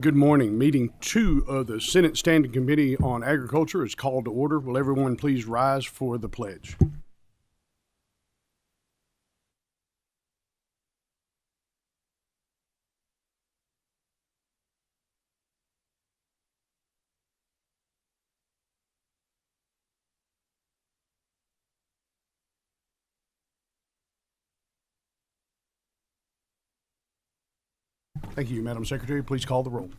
Good morning. Meeting 2 of the Senate Standing Committee on Agriculture is called to order. Will everyone please rise for the pledge? Thank you, Madam Secretary. Please call the roll.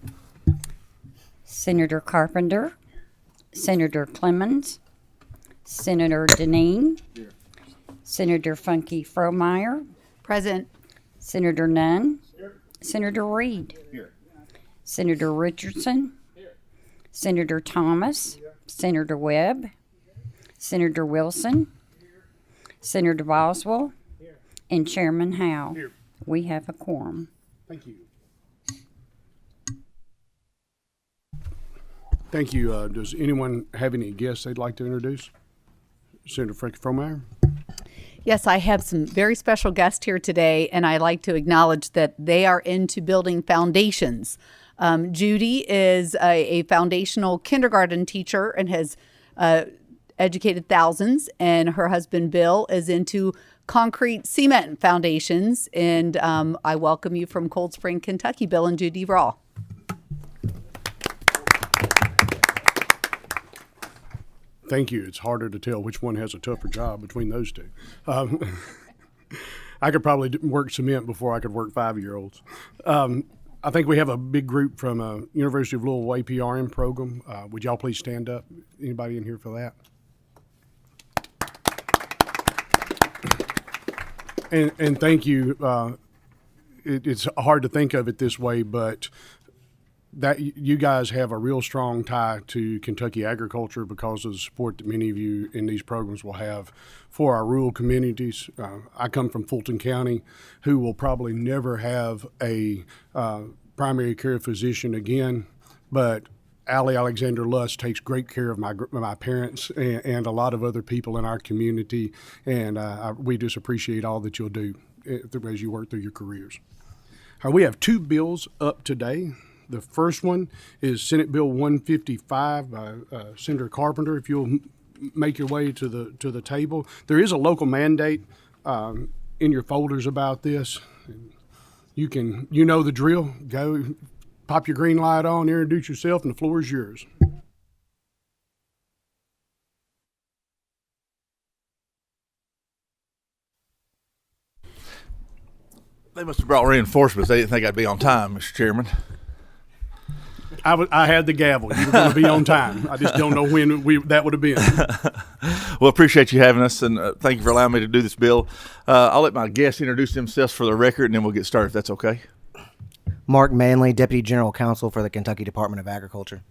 Senator Carpenter, Senator Clemens, Senator Deneen, Senator Funky Fromeyer, Present. Senator Nunn, Senator Reed, Senator Richardson, Senator Thomas, Senator Webb, Senator Wilson, Senator Boswell, and Chairman Howe. We have a quorum. Thank you. Thank you. Does anyone have any guests they'd like to introduce? Senator Frank Fromeyer. Yes, I have some very special guests here today, and I like to acknowledge that they are into building foundations. Judy is a foundational kindergarten teacher and has educated thousands, and her husband Bill is into concrete cement foundations. And I welcome you from Cold Spring, Kentucky, Bill and Judy Raw. Thank you. It's harder to tell which one has a tougher job between those two. I could probably work cement before I could work 5-year-olds. I think we have a big group from University of Louisville APRN program. Would y'all please stand up? Anybody in here for that? And thank you. It's hard to think of it this way, but that you guys have a real strong tie to Kentucky agriculture because of the support that many of you in these programs will have for our rural communities. I come from Fulton County, who will probably never have a primary care physician again, but Allie Alexander Luss takes great care of my parents and a lot of other people in our community, and we just appreciate all that you'll do as you work through your careers. We have 2 bills up today. The first one is Senate Bill 155 by Senator Carpenter. If you'll make your way to the table, there is a local mandate in your folders about this. You know the drill. Go, pop your green light on, introduce yourself, and the floor is yours. They must have brought reinforcements. They didn't think I'd be on time, Mr. Chairman. I had the gavel. You were going to be on time. I just don't know when that would have been. Well, appreciate you having us, and thank you for allowing me to do this bill. I'll let my guests introduce themselves for the record, and then we'll get started, if that's okay. Mark Manley, Deputy General Counsel for the Kentucky Department of Agriculture.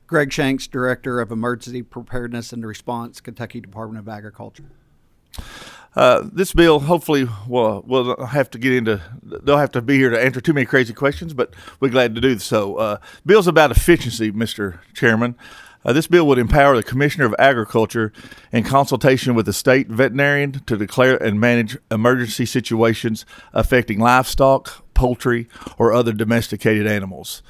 Greg Shanks, Director of Emergency Preparedness and Response, Kentucky Department of Agriculture. This bill, hopefully, we'll have to get into. They'll have to be here to answer too many crazy questions, but we're glad to do so. Bill's about efficiency, Mr. Chairman. This bill would empower the Commissioner of Agriculture, in consultation with the state veterinarian, to declare and manage emergency situations affecting livestock, poultry, or other domesticated animals.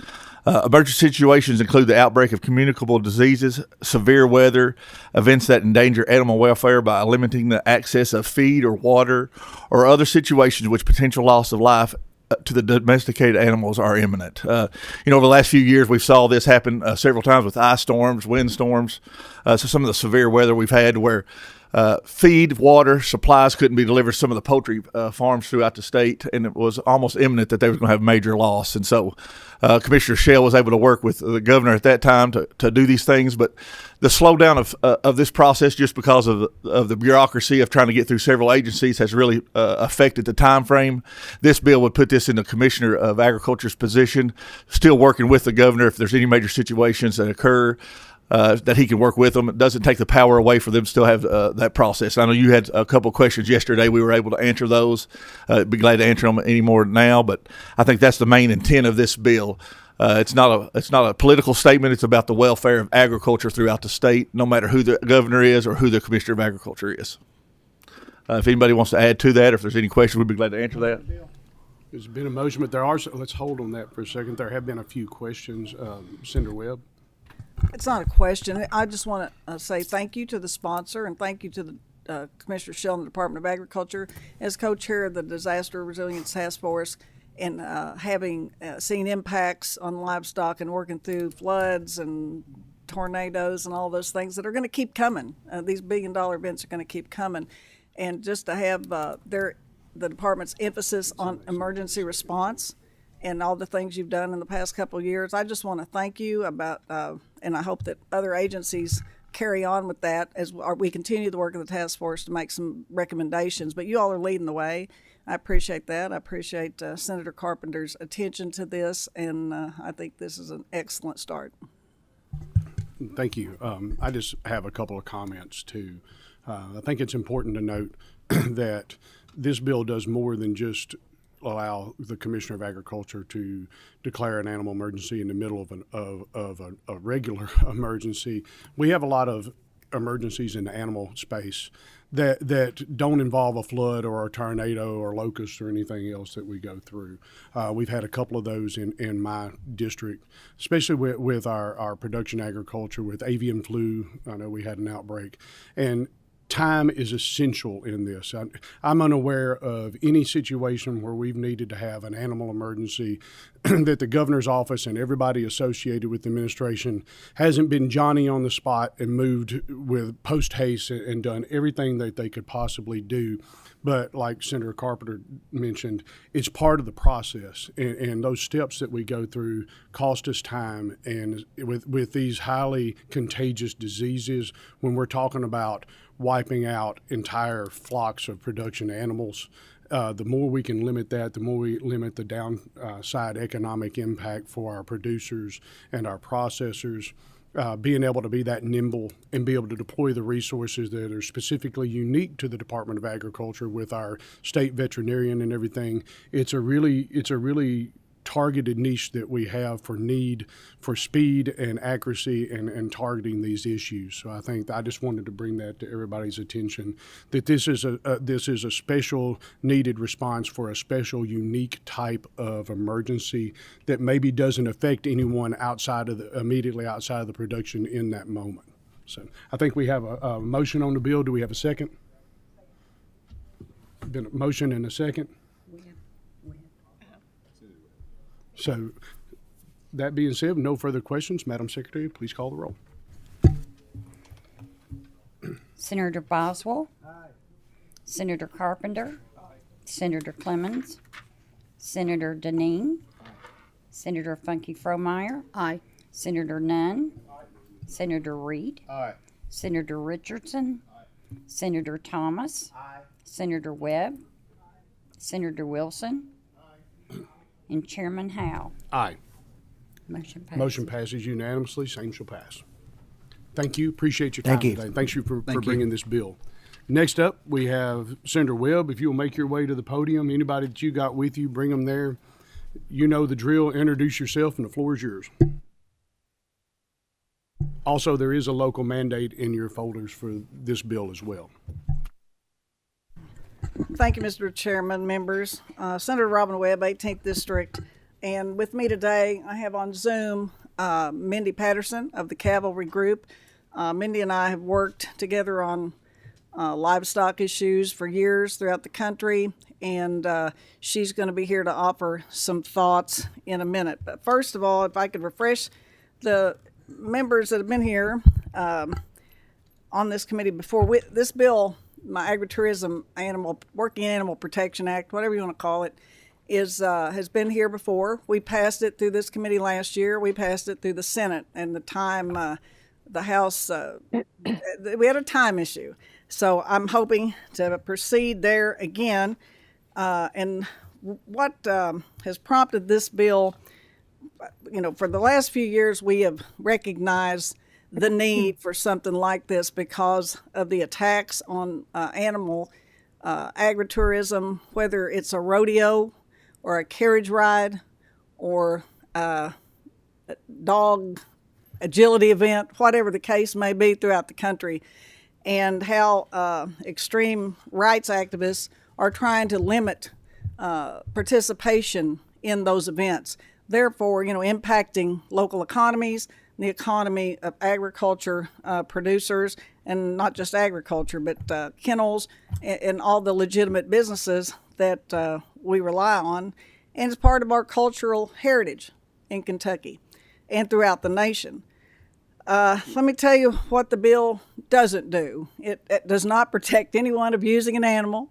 Emergency situations include the outbreak of communicable diseases, severe weather, events that endanger animal welfare by limiting the access of feed or water, or other situations which potential loss of life to the domesticated animals are imminent. Over the last few years, we've saw this happen several times with ice storms, wind storms, so some of the severe weather we've had where feed, water, supplies couldn't be delivered to some of the poultry farms throughout the state, and it was almost imminent that they were going to have major loss. And so Commissioner Shell was able to work with the governor at that time to do these things, but the slowdown of this process, just because of the bureaucracy of trying to get through several agencies, has really affected the time frame. This bill would put this in the Commissioner of Agriculture's position, still working with the governor if there's any major situations that occur. That he can work with them. It doesn't take the power away for them to still have that process. I know you had a couple of questions yesterday. We were able to answer those. Be glad to answer them any more now, but I think that's the main intent of this bill. It's not a political statement. It's about the welfare of agriculture throughout the state, no matter who the governor is or who the Commissioner of Agriculture is. If anybody wants to add to that, or if there's any questions, we'd be glad to answer that. There's been a motion, but there are, let's hold on that for a second. There have been a few questions. Senator Webb? It's not a question. I just want to say thank you to the sponsor and thank you to the Commissioner Sheldon, Department of Agriculture, as co-chair of the Disaster Resilience Task Force, and having seen impacts on livestock and working through floods and tornadoes and all those things that are going to keep coming. These billion-dollar events are going to keep coming, and just to have the department's emphasis on emergency response and all the things you've done in the past couple of years, I just want to thank you about, and I hope that other agencies carry on with that as we continue the work of the task force to make some recommendations. But you all are leading the way. I appreciate that. I appreciate Senator Carpenter's attention to this, and I think this is an excellent start. Thank you. I just have a couple of comments too. I think it's important to note that this bill does more than just allow the Commissioner of Agriculture to declare an animal emergency in the middle of a regular emergency. We have a lot of emergencies in the animal space that don't involve a flood or a tornado or locust or anything else that we go through. We've had a couple of those in my district, especially with our production agriculture, with avian flu. I know we had an outbreak. And time is essential in this. I'm unaware of any situation where we've needed to have an animal emergency that the governor's office and everybody associated with the administration hasn't been Johnny on the spot and moved with post haste and done everything that they could possibly do. But like Senator Carpenter mentioned, it's part of the process, and those steps that we go through cost us time. And with these highly contagious diseases, when we're talking about wiping out entire flocks of production animals, the more we can limit that, the more we limit the downside economic impact for our producers and our processors. Being able to be that nimble and be able to deploy the resources that are specifically unique to the Department of Agriculture with our state veterinarian and everything, it's a really targeted niche that we have for speed and accuracy and targeting these issues. So I just wanted to bring that to everybody's attention, that this is a special needed response for a special unique type of emergency that maybe doesn't affect anyone immediately outside of the production in that moment. So I think we have a motion on the bill. Do we have a second? Been a motion and a second. So, that being said, no further questions. Madam Secretary, please call the roll. Senator Boswell. Aye. Senator Carpenter. Aye. Senator Clemens. Senator Deneen. Aye. Senator Funky Fromeyer. Aye. Senator Nunn. Aye. Senator Reed. Aye. Senator Richardson. Aye. Senator Thomas. Aye. Senator Webb. Aye. Senator Wilson. And Chairman Howe. Aye. Motion passes. Motion passes unanimously. Same shall pass. Thank you. Appreciate your time Thank you. today. Thanks you for Thank you. bringing this bill. Next up, we have Senator Webb. If you'll make your way to the podium, anybody that you got with you, bring them there. You know the drill. Introduce yourself, and the floor is yours. Also, there is a local mandate in your folders for this bill as well. Thank you, Mr. Chairman, members. Senator Robin Webb, 18th District. And with me today, I have on Zoom Mindy Patterson of the Cavalry Group. Mindy and I have worked together on livestock issues for years throughout the country, and she's going to be here to offer some thoughts in a minute. But first of all, if I could refresh the members that have been here on this committee before, this bill, my Agritourism Working Animal Protection Act, whatever you want to call it, has been here before. We passed it through this committee last year. We passed it through the Senate, and the House, we had a time issue. So I'm hoping to proceed there again. And what has prompted this bill, for the last few years, we have recognized the need for something like this because of the attacks on animal agritourism, whether it's a rodeo or a carriage ride or a dog agility event, whatever the case may be throughout the country, and how extreme rights activists are trying to limit participation in those events, therefore, impacting local economies, the economy of agriculture producers, and not just agriculture, but kennels and all the legitimate businesses that we rely on. And it's part of our cultural heritage in Kentucky and throughout the nation. Let me tell you what the bill doesn't do. It does not protect anyone abusing an animal.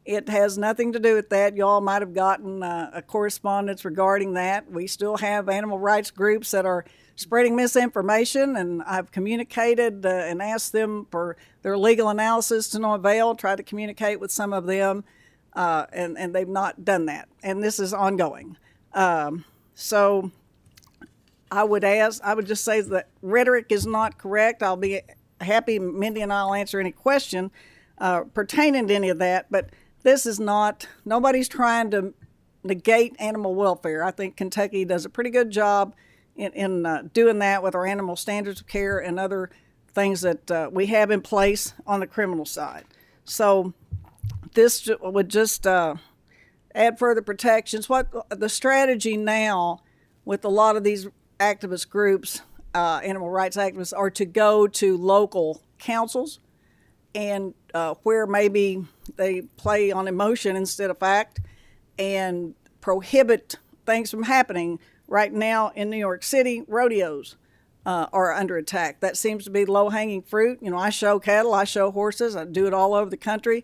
It has nothing to do with that. Y'all might have gotten a correspondence regarding that. We still have animal rights groups that are spreading misinformation, and I've communicated and asked them for their legal analysis to no avail, tried to communicate with some of them, and they've not done that. And this is ongoing. So I would just say that rhetoric is not correct. I'll be happy, Mindy and I'll answer any question pertaining to any of that, but this is not, nobody's trying to negate animal welfare. I think Kentucky does a pretty good job in doing that with our animal standards of care and other things that we have in place on the criminal side. So this would just add further protections. What the strategy now with a lot of these activist groups, animal rights activists, are to go to local councils and where maybe they play on emotion instead of fact and prohibit things from happening. Right now in New York City, rodeos are under attack. That seems to be low-hanging fruit. I show cattle, I show horses, I do it all over the country,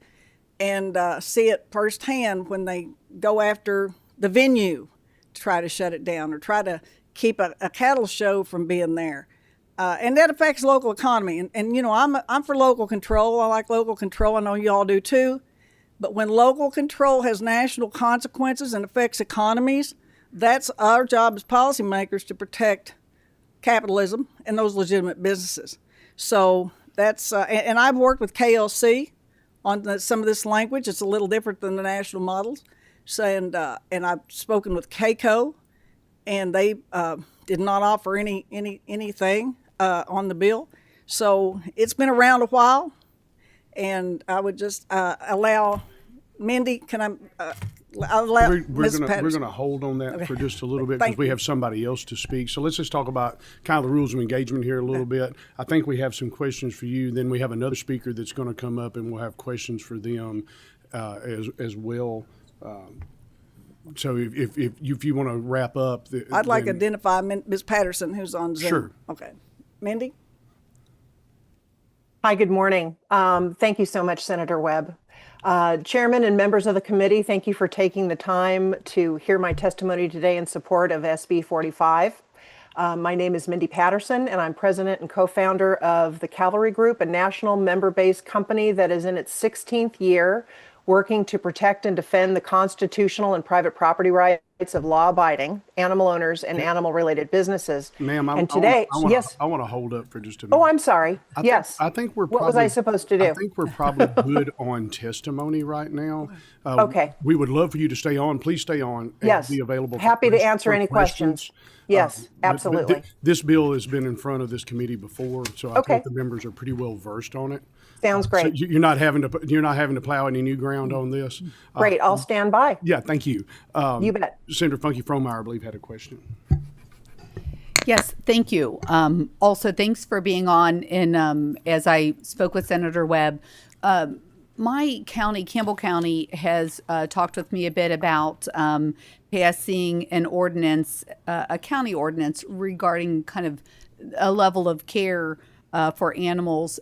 and see it firsthand when they go after the venue to try to shut it down or try to keep a cattle show from being there. And that affects local economy. And I'm for local control. I like local control. I know you all do too. But when local control has national consequences and affects economies, that's our job as policymakers to protect capitalism and those legitimate businesses. So that's, and I've worked with KLC on some of this language. It's a little different than the national models. So, and I've spoken with KCO, and they did not offer anything on the bill. So it's been around a while, and I would just allow Mindy. Can I? I'll allow Ms. We're Patterson. going to hold on that Okay. for just a little bit Thank because we you. have somebody else to speak. So let's just talk about kind of the rules of engagement here a little bit. I think we have some questions for you. Then we have another speaker that's going to come up, and we'll have questions for them as well. So if you want to wrap up, I'd like to then- identify Ms. Patterson, who's on Zoom. Sure. Okay. Mindy? Hi, good morning. Thank you so much, Senator Webb. Chairman and members of the committee, thank you for taking the time to hear my testimony today in support of SB 45. My name is Mindy Patterson, and I'm president and co-founder of the Cavalry Group, a national member-based company that is in its 16th year working to protect and defend the constitutional and private property rights of law-abiding animal owners and animal-related businesses. Ma'am, and today, yes. I want to hold up for just a minute. Oh, I'm sorry. Yes. I think we're. What was I supposed to do? I think we're probably good on testimony right now. Okay. We would love for you to stay on. Please stay on. And Yes. Be available. for Happy to quest- answer for any questions. Yes, but absolutely. this bill has been in front of this committee before, so I Okay. think the members are pretty well versed on it. Sounds So great. you're not having to plow any new ground on this. Great. I'll stand by. Yeah, thank you. You bet. Senator Funky Fromeyer, I believe, had a question. Yes, thank you. Also, thanks for being on. And as I spoke with Senator Webb, my county, Campbell County, has talked with me a bit about passing an ordinance, a county ordinance regarding kind of a level of care for animals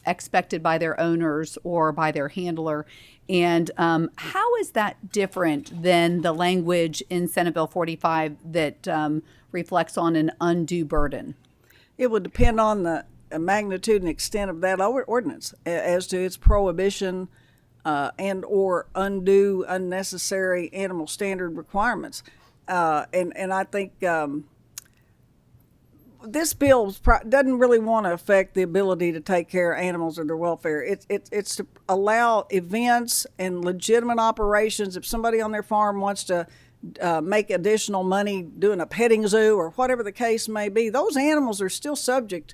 expected by their owners or by their handler. And how is that different than the language in Senate Bill 45 that reflects on an undue burden? It would depend on the magnitude and extent of that ordinance as to its prohibition and or undue, unnecessary animal standard requirements. And I think this bill doesn't really want to affect the ability to take care of animals or their welfare. It's to allow events and legitimate operations. If somebody on their farm wants to make additional money doing a petting zoo or whatever the case may be, those animals are still subject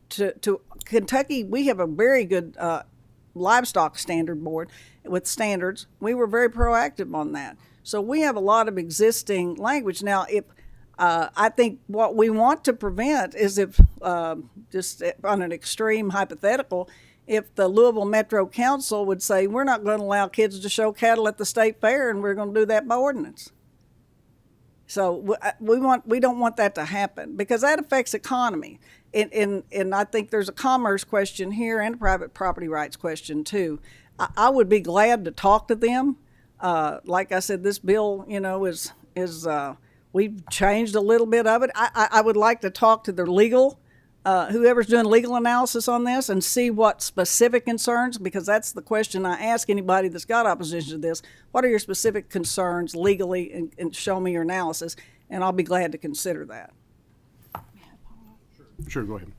to Kentucky. We have a very good livestock standard board, with standards. We were very proactive on that. So we have a lot of existing language. Now, if I think what we want to prevent is if, just on an extreme hypothetical, if the Louisville Metro Council would say, we're not going to allow kids to show cattle at the state fair, and we're going to do that by ordinance. So we don't want that to happen, because that affects economy. And I think there's a commerce question here and a private property rights question too. I would be glad to talk to them. Like I said, this bill, is we've changed a little bit of it. I would like to talk to the legal, whoever's doing legal analysis on this, and see what specific concerns, because that's the question I ask anybody that's got opposition to this. What are your specific concerns legally, and show me your analysis, and I'll be glad to consider that. Sure, go ahead.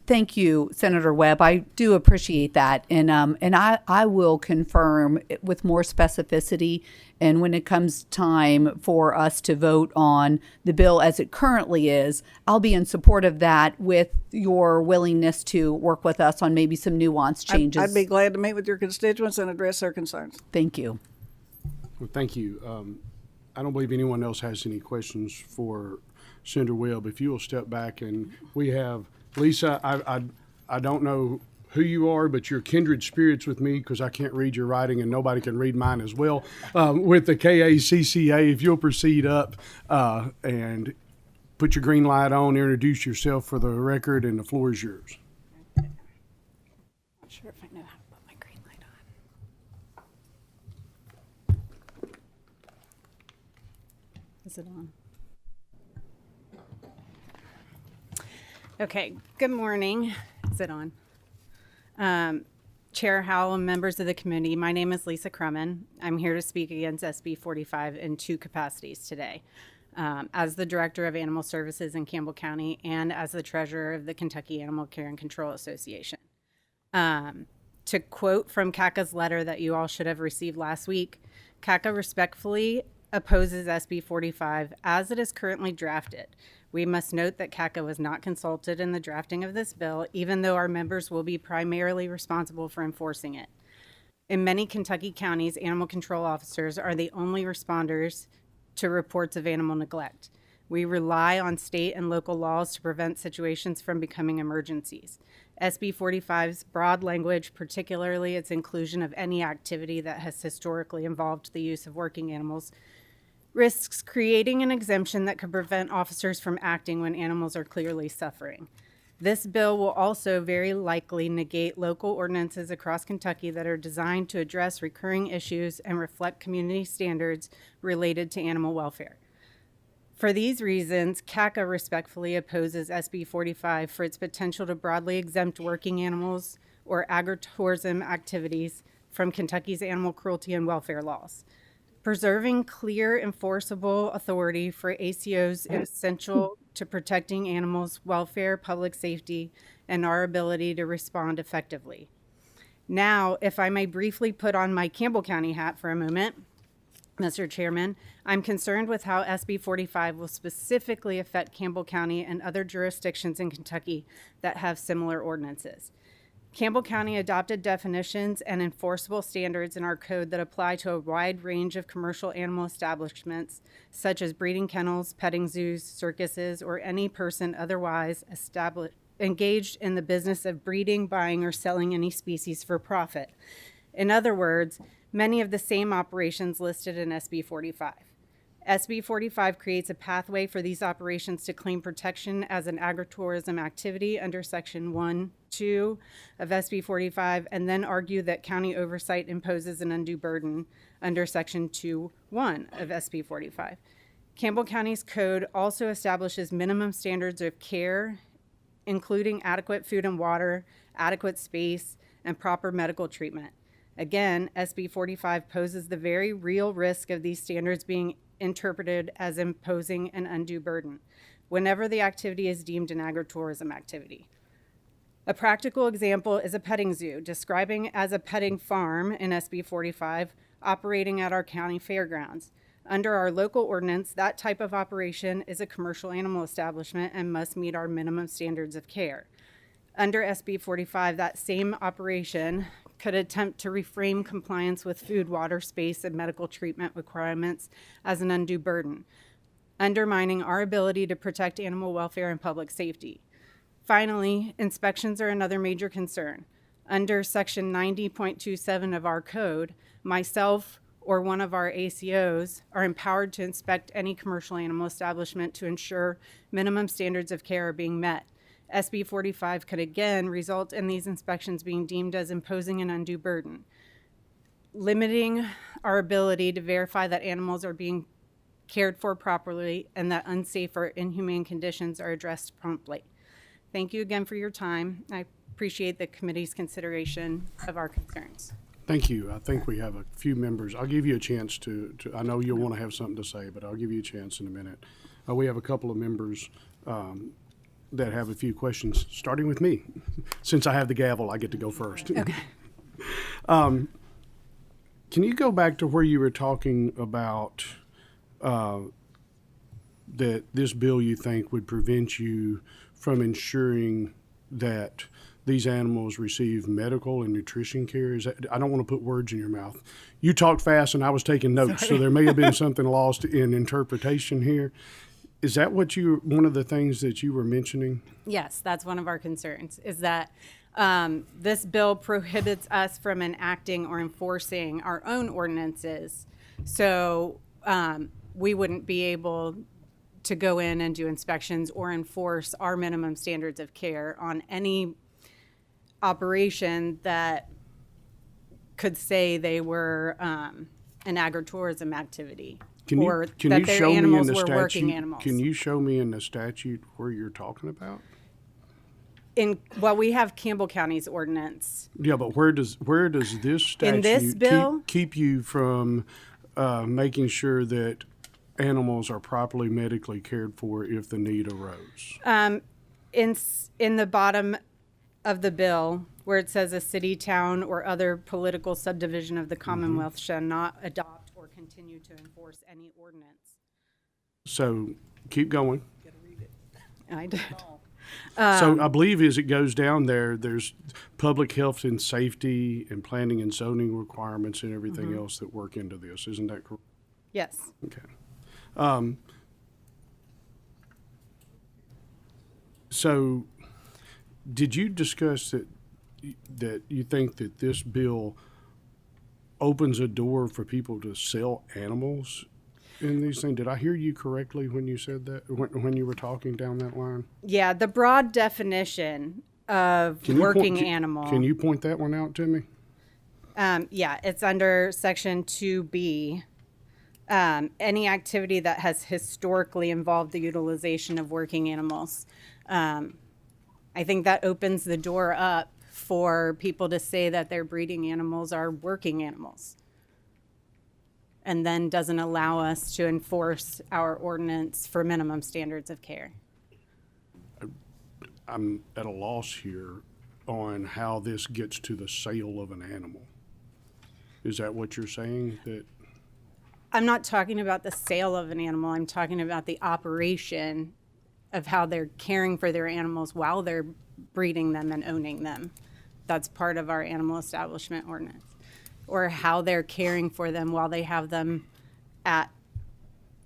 Thank you, Senator Webb. I do appreciate that, and I will confirm with more specificity. And when it comes time for us to vote on the bill as it currently is, I'll be in support of that with your willingness to work with us on maybe some nuance changes. I'd be glad to meet with your constituents and address their concerns. Thank you. Well, thank you. I don't believe anyone else has any questions for Senator Webb. If you will step back, and we have Lisa. I don't know who you are, but you're kindred spirits with me, because I can't read your writing and nobody can read mine as well. With the KACCA, if you'll proceed up and put your green light on, introduce yourself for the record, and the floor is yours. Not sure if I know how to put my green light on. Is it on? Okay, good morning. Is it on? Chair Howell and members of the committee, my name is Lisa Crumman. I'm here to speak against SB 45 in two capacities today. As the Director of Animal Services in Campbell County and as the Treasurer of the Kentucky Animal Care and Control Association. To quote from CACA's letter that you all should have received last week, CACA respectfully opposes SB 45 as it is currently drafted. We must note that CACA was not consulted in the drafting of this bill, even though our members will be primarily responsible for enforcing it. In many Kentucky counties, animal control officers are the only responders to reports of animal neglect. We rely on state and local laws to prevent situations from becoming emergencies. SB 45's broad language, particularly its inclusion of any activity that has historically involved the use of working animals, risks creating an exemption that could prevent officers from acting when animals are clearly suffering. This bill will also very likely negate local ordinances across Kentucky that are designed to address recurring issues and reflect community standards related to animal welfare. For these reasons, CACA respectfully opposes SB 45 for its potential to broadly exempt working animals or agritourism activities from Kentucky's animal cruelty and welfare laws. Preserving clear, enforceable authority for ACOs is essential to protecting animals' welfare, public safety, and our ability to respond effectively. Now, if I may briefly put on my Campbell County hat for a moment, Mr. Chairman, I'm concerned with how SB 45 will specifically affect Campbell County and other jurisdictions in Kentucky that have similar ordinances. Campbell County adopted definitions and enforceable standards in our code that apply to a wide range of commercial animal establishments, such as breeding kennels, petting zoos, circuses, or any person otherwise engaged in the business of breeding, buying, or selling any species for profit. In other words, many of the same operations listed in SB 45. SB 45 creates a pathway for these operations to claim protection as an agritourism activity under Section 1(2) of SB 45, and then argue that county oversight imposes an undue burden under Section 2(1) of SB 45. Campbell County's code also establishes minimum standards of care, including adequate food and water, adequate space, and proper medical treatment. Again, SB 45 poses the very real risk of these standards being interpreted as imposing an undue burden whenever the activity is deemed an agritourism activity. A practical example is a petting zoo, describing as a petting farm in SB 45 operating at our county fairgrounds. Under our local ordinance, that type of operation is a commercial animal establishment and must meet our minimum standards of care. Under SB 45, that same operation could attempt to reframe compliance with food, water, space, and medical treatment requirements as an undue burden, undermining our ability to protect animal welfare and public safety. Finally, inspections are another major concern. Under Section 90.27 of our code, myself or one of our ACOs are empowered to inspect any commercial animal establishment to ensure minimum standards of care are being met. SB 45 could again result in these inspections being deemed as imposing an undue burden, limiting our ability to verify that animals are being cared for properly and that unsafe or inhumane conditions are addressed promptly. Thank you again for your time. I appreciate the committee's consideration of our concerns. Thank you. I think we have a few members. I'll give you a chance to I know you'll want to have something to say, but I'll give you a chance in a minute. We have a couple of members that have a few questions, starting with me. Since I have the gavel, I get to go first. Okay. Can you go back to where you were talking about that this bill you think would prevent you from ensuring that these animals receive medical and nutrition care? Is that, I don't want to put words in your mouth. You talked fast and I was taking notes, so there may have been something lost in interpretation here. Is that what one of the things that you were mentioning? Yes, that's one of our concerns, is that this bill prohibits us from enacting or enforcing our own ordinances. So we wouldn't be able to go in and do inspections or enforce our minimum standards of care on any operation that could say they were an agritourism activity or that their animals were working animals. Can you show me in the statute where you're talking about? Well, we have Campbell County's ordinance. Yeah, but where does this statute In this bill? keep you from making sure that animals are properly medically cared for if the need arose? In the bottom of the bill, where it says a city, town, or other political subdivision of the Commonwealth shall not adopt or continue to enforce any ordinance. So keep going. I did. So I believe as it goes down there, there's public health and safety and planning and zoning requirements and everything else that work into this. Isn't that correct? Yes. Okay. So did you discuss that you think that this bill opens a door for people to sell animals in these things? Did I hear you correctly when you said that, when you were talking down that line? Yeah, the broad definition of working animal. Can you point that one out to me? Yeah, it's under Section 2B. Any activity that has historically involved the utilization of working animals. I think that opens the door up for people to say that their breeding animals are working animals, and then doesn't allow us to enforce our ordinance for minimum standards of care. I'm at a loss here on how this gets to the sale of an animal. Is that what you're saying? That I'm not talking about the sale of an animal. I'm talking about the operation of how they're caring for their animals while they're breeding them and owning them. That's part of our animal establishment ordinance. Or how they're caring for them while they have them at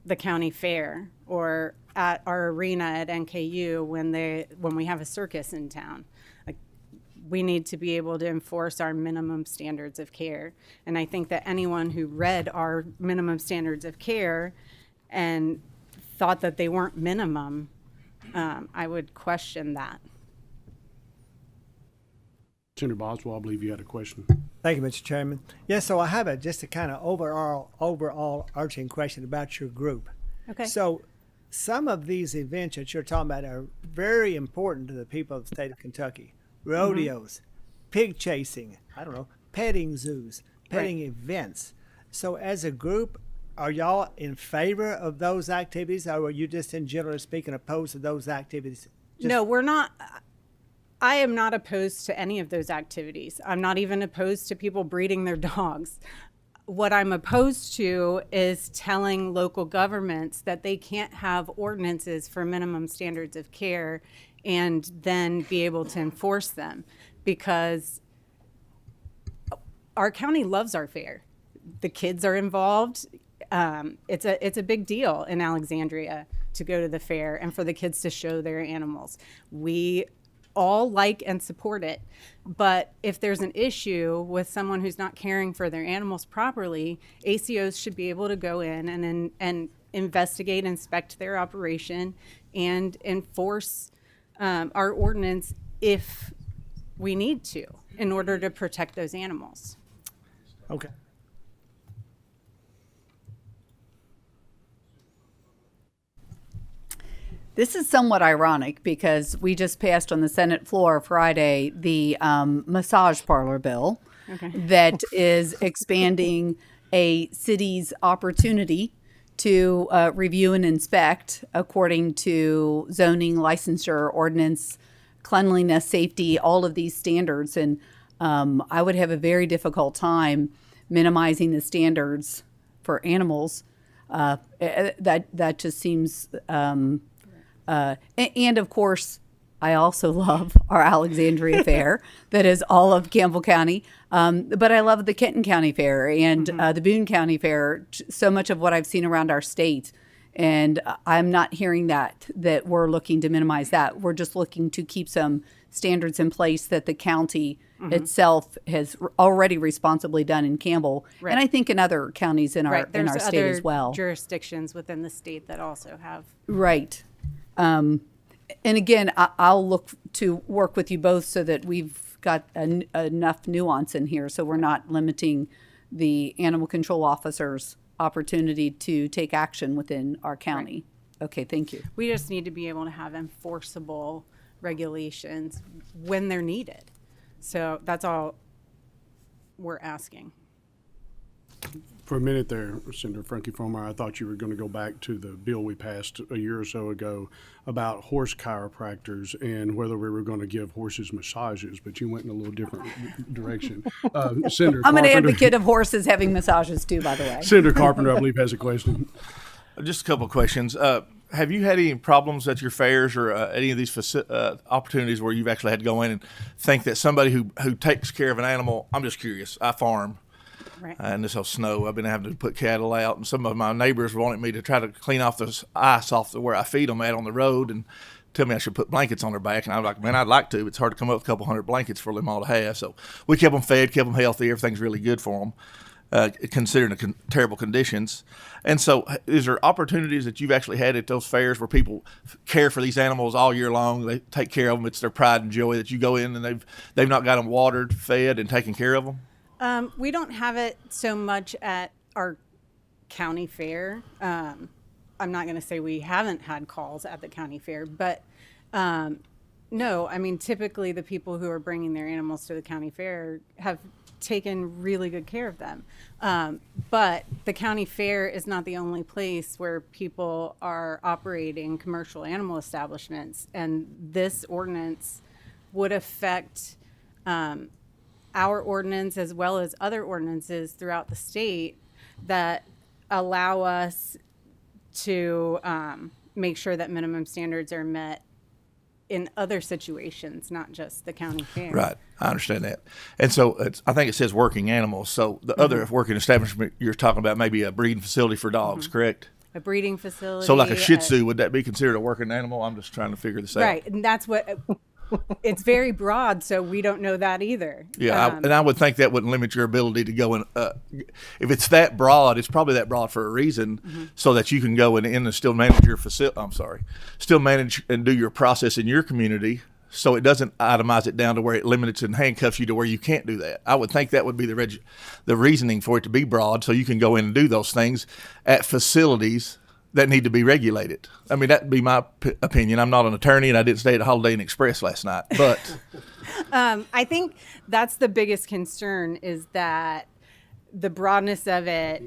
the county fair or at our arena at NKU when we have a circus in town. Like, we need to be able to enforce our minimum standards of care. And I think that anyone who read our minimum standards of care and thought that they weren't minimum, I would question that. Senator Boswell, I believe you had a question. Thank you, Mr. Chairman. Yes, so I have just a kind of overall arching question about your group. Okay. So some of these events that you're talking about are very important to the people of the state of Kentucky. Rodeos, pig chasing, petting zoos, petting events. So as a group, are y'all in favor of those activities, or are you just, in general speaking, opposed to those activities? No, we're not. I am not opposed to any of those activities. I'm not even opposed to people breeding their dogs. What I'm opposed to is telling local governments that they can't have ordinances for minimum standards of care and then be able to enforce them, because our county loves our fair. The kids are involved. It's a big deal in Alexandria to go to the fair and for the kids to show their animals. We all like and support it. But if there's an issue with someone who's not caring for their animals properly, ACOs should be able to go in and investigate, inspect their operation, and enforce our ordinance if we need to in order to protect those animals. Okay. This is somewhat ironic because we just passed on the Senate floor Friday the massage parlor bill that is expanding a city's opportunity to review and inspect according to zoning, licensure, ordinance, cleanliness, safety, all of these standards. And I would have a very difficult time minimizing the standards for animals. That just seems... and of course, I also love our Alexandria Fair that is all of Campbell County. But I love the Kenton County Fair and the Boone County Fair, so much of what I've seen around our state. And I'm not hearing that we're looking to minimize that. We're just looking to keep some standards in place that the county itself has already responsibly done in Campbell. Right. And I think in other counties in our There's state other as well. jurisdictions within the state that also have. Right. And again, I'll look to work with you both so that we've got enough nuance in here so we're not limiting the animal control officer's opportunity to take action within our county. Right. Okay, thank you. We just need to be able to have enforceable regulations when they're needed. So that's all we're asking. For a minute there, Senator Frankie Fromeyer, I thought you were going to go back to the bill we passed a year or so ago about horse chiropractors and whether we were going to give horses massages, but you went in a little different direction. Senator I'm an Carpenter- advocate of horses having massages too, by the way. Senator Carpenter, I believe, has a question. Just a couple of questions. Have you had any problems at your fairs or any of these opportunities where you've actually had to go in and think that somebody who takes care of an animal, I'm just curious, I farm. Right. And this whole snow, I've been having to put cattle out, and some of my neighbors wanted me to try to clean off this ice off where I feed them at on the road, and tell me I should put blankets on their back. And I'm like, man, I'd like to. It's hard to come up with a couple hundred blankets for them all to have. So we kept them fed, kept them healthy. Everything's really good for them, considering the terrible conditions. And so, is there opportunities that you've actually had at those fairs where people care for these animals all year long? They take care of them. It's their pride and joy that you go in and they've not got them watered, fed, and taken care of them. We don't have it so much at our county fair. I'm not going to say we haven't had calls at the county fair, but no, I mean, typically the people who are bringing their animals to the county fair have taken really good care of them. But the county fair is not the only place where people are operating commercial animal establishments, and this ordinance would affect our ordinance as well as other ordinances throughout the state that allow us to make sure that minimum standards are met in other situations, not just the county fair. Right. I understand that. And so I think it says working animals. So the other working establishment you're talking about maybe a breeding facility for dogs, correct? A breeding facility. So like a Shih Tzu, would that be considered a working animal? I'm just trying to figure this out. Right. And that's what... It's very broad, so we don't know that either. Yeah, and I would think that wouldn't limit your ability to go in. If it's that broad, it's probably that broad for a reason, so that you can go in and still manage your facility. Still manage and do your process in your community, so it doesn't itemize it down to where it limits and handcuffs you to where you can't do that. I would think that would be the reasoning for it to be broad, so you can go in and do those things at facilities that need to be regulated. I mean, that'd be my opinion. I'm not an attorney, and I didn't stay at a Holiday Inn Express last night. But I think that's the biggest concern, is that the broadness of it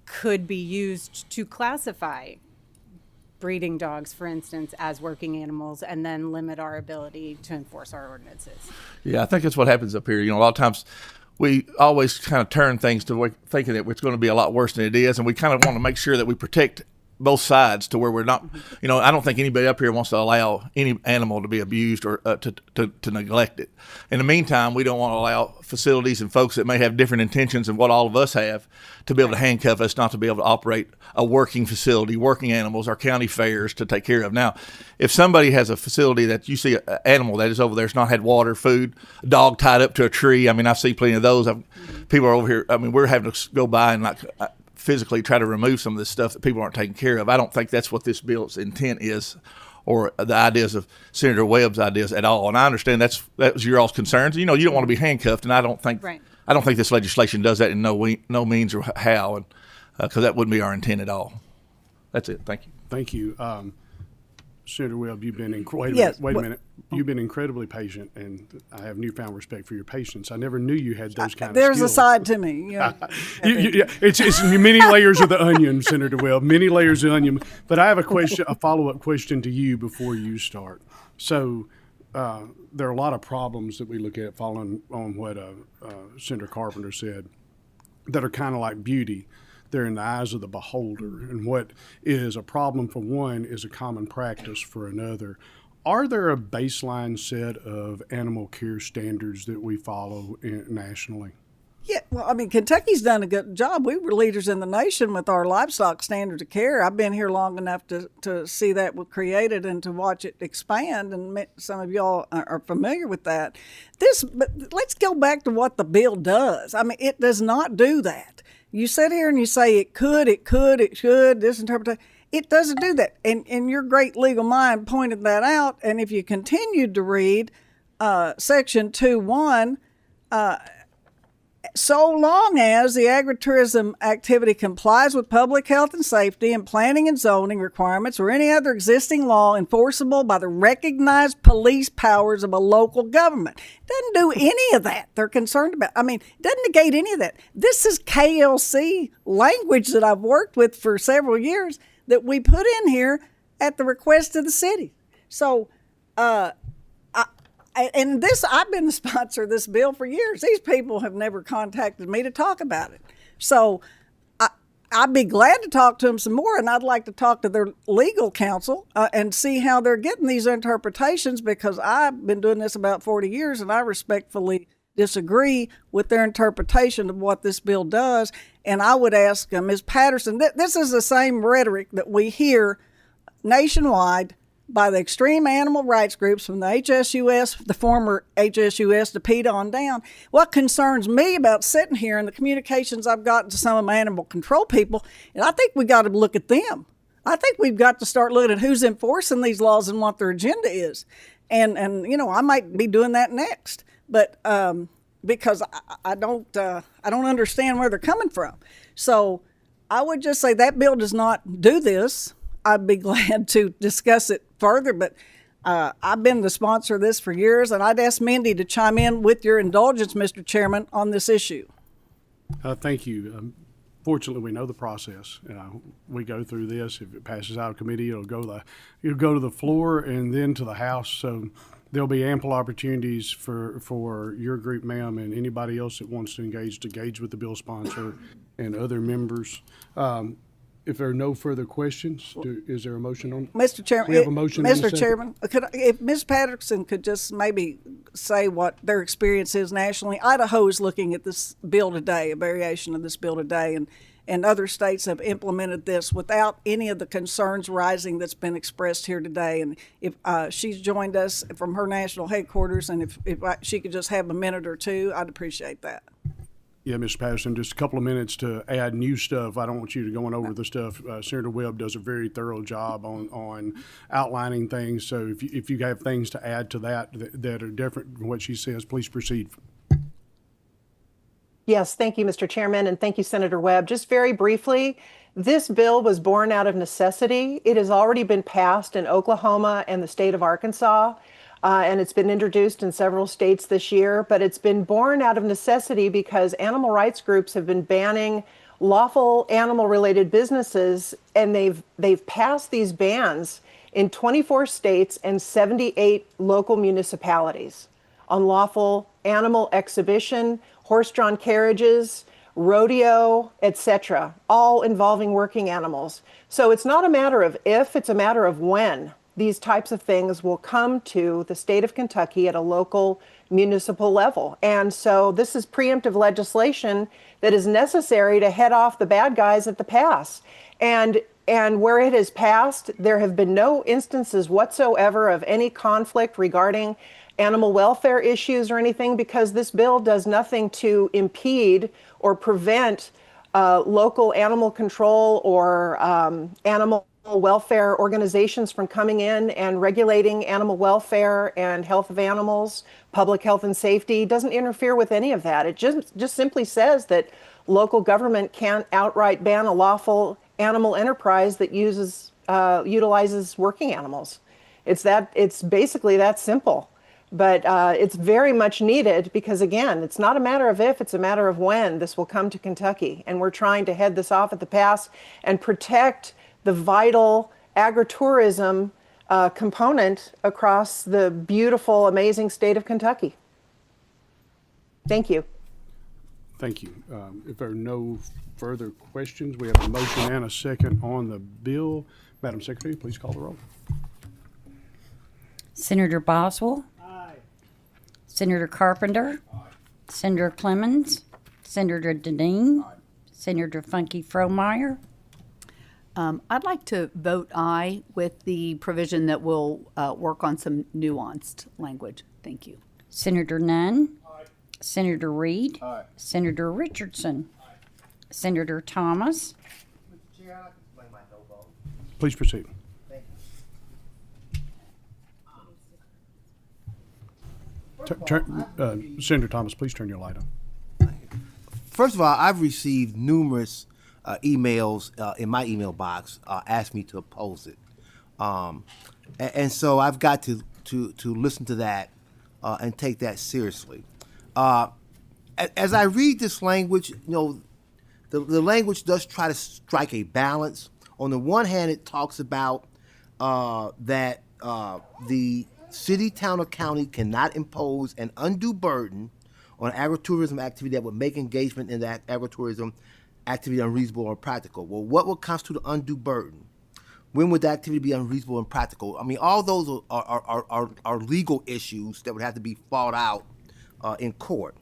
could be used to classify breeding dogs, for instance, as working animals, and then limit our ability to enforce our ordinances. yeah, I think that's what happens up here. A lot of times we always kind of turn things to thinking that it's going to be a lot worse than it is, and we kind of want to make sure that we protect both sides to where we're not, you know, I don't think anybody up here wants to allow any animal to be abused or to neglect it. In the meantime, we don't want to allow facilities and folks that may have different intentions than what all of us have to be able to handcuff us, not to be able to operate a working facility, working animals, our county fairs to take care of. Now, if somebody has a facility that you see an animal that is over there, it's not had water, food, a dog tied up to a tree. I mean, I see plenty of those. People are over here. I mean, we're having to go by and physically try to remove some of this stuff that people aren't taking care of. I don't think that's what this bill's intent is, or the ideas of Senator Webb's ideas at all. And I understand that was your all's concerns. You know, you don't want to be handcuffed, and I don't think this legislation does that in no means or how, and because that wouldn't be our intent at all. That's it. Thank you. Thank you. Senator Webb, you've been wait a minute. You've been incredibly patient, and I have newfound respect for your patience. I never knew you had those kind of skills. There's a side to me. Yeah. It's many layers of the onion, Senator Webb, many layers of the onion. But I have a follow-up question to you before you start. So there are a lot of problems that we look at following on what Senator Carpenter said that are kind of like beauty. They're in the eyes of the beholder, and what is a problem for one is a common practice for another. Are there a baseline set of animal care standards that we follow nationally? Yeah, well, I mean, Kentucky's done a good job. We were leaders in the nation with our livestock standards of care. I've been here long enough to see that was created and to watch it expand, and some of y'all are familiar with that. But let's go back to what the bill does. I mean, it does not do that. You sit here and you say it should, this interpretation. It doesn't do that. And your great legal mind pointed that out. And if you continued to read Section 2.1, so long as the agritourism activity complies with public health and safety and planning and zoning requirements or any other existing law enforceable by the recognized police powers of a local government. It doesn't do any of that they're concerned about. I mean, it doesn't negate any of that. This is KLC language that I've worked with for several years that we put in here at the request of the city. So, I've been the sponsor of this bill for years. These people have never contacted me to talk about it. So I'd be glad to talk to them some more, and I'd like to talk to their legal counsel and see how they're getting these interpretations, because I've been doing this about 40 years, and I respectfully disagree with their interpretation of what this bill does. And I would ask Ms. Patterson, this is the same rhetoric that we hear nationwide by the extreme animal rights groups from the HSUS, the former HSUS, to PETA on down. What concerns me about sitting here and the communications I've gotten to some of my animal control people, and I think we got to look at them. I think we've got to start looking at who's enforcing these laws and what their agenda is. And you know, I might be doing that next, but because I don't understand where they're coming from. So I would just say that bill does not do this. I'd be glad to discuss it further, but I've been the sponsor of this for years, and I'd ask Mindy to chime in with your indulgence, Mr. Chairman, on this issue. Thank you. Fortunately, we know the process. We go through this. If it passes out of committee, it'll go to the floor and then to the House. So there'll be ample opportunities for your group, ma'am, and anybody else that wants to engage with the bill sponsor and other members. If there are no further questions, is there a motion on? Mr. Chairman, we have a motion. Mr. Chairman, if Ms. Patterson could just maybe say what their experience is nationally. Idaho is looking at this bill today, a variation of this bill today, and other states have implemented this without any of the concerns rising that's been expressed here today. And if she's joined us from her national headquarters, and if she could just have a minute or two, I'd appreciate that. Yeah, Mr. Patterson, just a couple of minutes to add new stuff. I don't want you to go over the stuff. Senator Webb does a very thorough job on outlining things. So if you have things to add to that are different from what she says, please proceed. Yes, thank you, Mr. Chairman, and thank you, Senator Webb. Just very briefly, this bill was born out of necessity. It has already been passed in Oklahoma and the state of Arkansas. And it's been introduced in several states this year, but it's been born out of necessity because animal rights groups have been banning lawful animal-related businesses, and they've passed these bans in 24 states and 78 local municipalities. Unlawful animal exhibition, horse-drawn carriages, rodeo, etc., all involving working animals. So it's not a matter of if, it's a matter of when these types of things will come to the state of Kentucky at a local municipal level. And so this is preemptive legislation that is necessary to head off the bad guys at the pass. And where it has passed, there have been no instances whatsoever of any conflict regarding animal welfare issues or anything, because this bill does nothing to impede or prevent local animal control or animal welfare organizations from coming in and regulating animal welfare and health of animals, public health and safety. It doesn't interfere with any of that. It just simply says that local government can't outright ban a lawful animal enterprise that utilizes working animals. It's basically that simple. But it's very much needed because, again, it's not a matter of if, it's a matter of when this will come to Kentucky. And we're trying to head this off at the pass and protect the vital agritourism component across the beautiful, amazing state of Kentucky. Thank you. Thank you. If there are no further questions, we have a motion and a second on the bill. Madam Secretary, please call the roll. Senator Boswell. Aye. Senator Carpenter. Aye. Senator Clemens. Senator Deneen. Aye. Senator Funky Fromeyer. I'd like to vote aye with the provision that we'll work on some nuanced language. Thank you. Senator Nunn. Aye. Senator Reed. Aye. Senator Richardson. Aye. Senator Thomas. Mr. Chair, I'd like to explain my no vote. Please proceed. Thank you. Senator Thomas, please turn your light on. First of all, I've received numerous emails in my email box asking me to oppose it, and so I've got to listen to that and take that seriously. As I read this language, the language does try to strike a balance. On the one hand, it talks about that the city, town, or county cannot impose an undue burden on agritourism activity that would make engagement in that agritourism activity unreasonable or impractical. Well, what would constitute an undue burden? When would the activity be unreasonable and practical? I mean, all those are legal issues that would have to be fought out in court.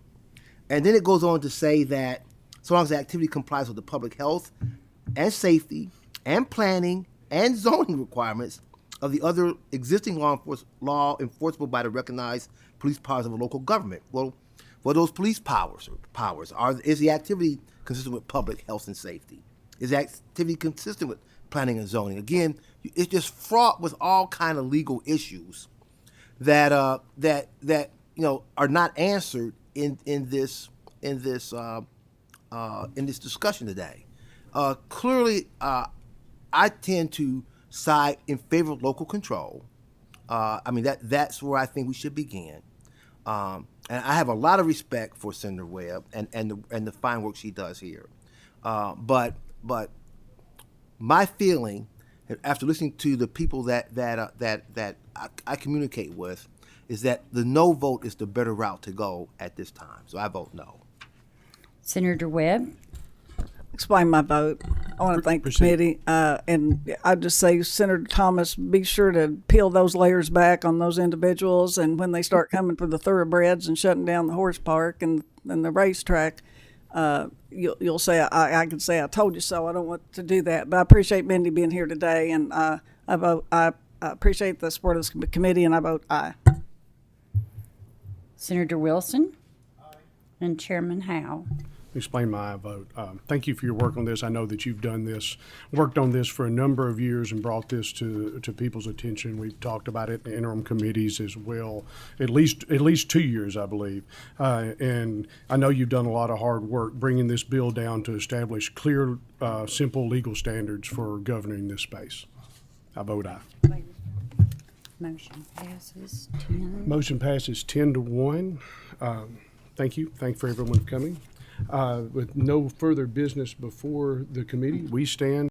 And then it goes on to say that so long as the activity complies with the public health and safety and planning and zoning requirements of the other existing law enforceable by the recognized police powers of a local government. Well, those police powers is the activity consistent with public health and safety? Is the activity consistent with planning and zoning? Again, it's just fraught with all kind of legal issues that are not answered in this discussion today. Clearly, I tend to side in favor of local control. That's where I think we should begin. And I have a lot of respect for Senator Webb and the fine work she does here. But my feeling, after listening to the people that I communicate with, is that the no vote is the better route to go at this time. So I vote no. Senator Webb. Explain my vote. I want to thank the committee, and I just say, Senator Thomas, be sure to peel those layers back on those individuals, and when they start coming for the thoroughbreds and shutting down the horse park and the racetrack, you'll say, I can say I told you so. I don't want to do that, but I appreciate Mindy being here today, and I appreciate the support of this committee, and I vote aye. Senator Wilson. Aye. And Chairman Howe. Explain my vote. Thank you for your work on this. I know that you've worked on this for a number of years and brought this to people's attention. We've talked about it in interim committees as well, at least 2 years, I believe. And I know you've done a lot of hard work bringing this bill down to establish clear, simple legal standards for governing this space. I vote aye. Motion passes 10. Motion passes 10-1. Thank you. Thank for everyone coming. With no further business before the committee, we stand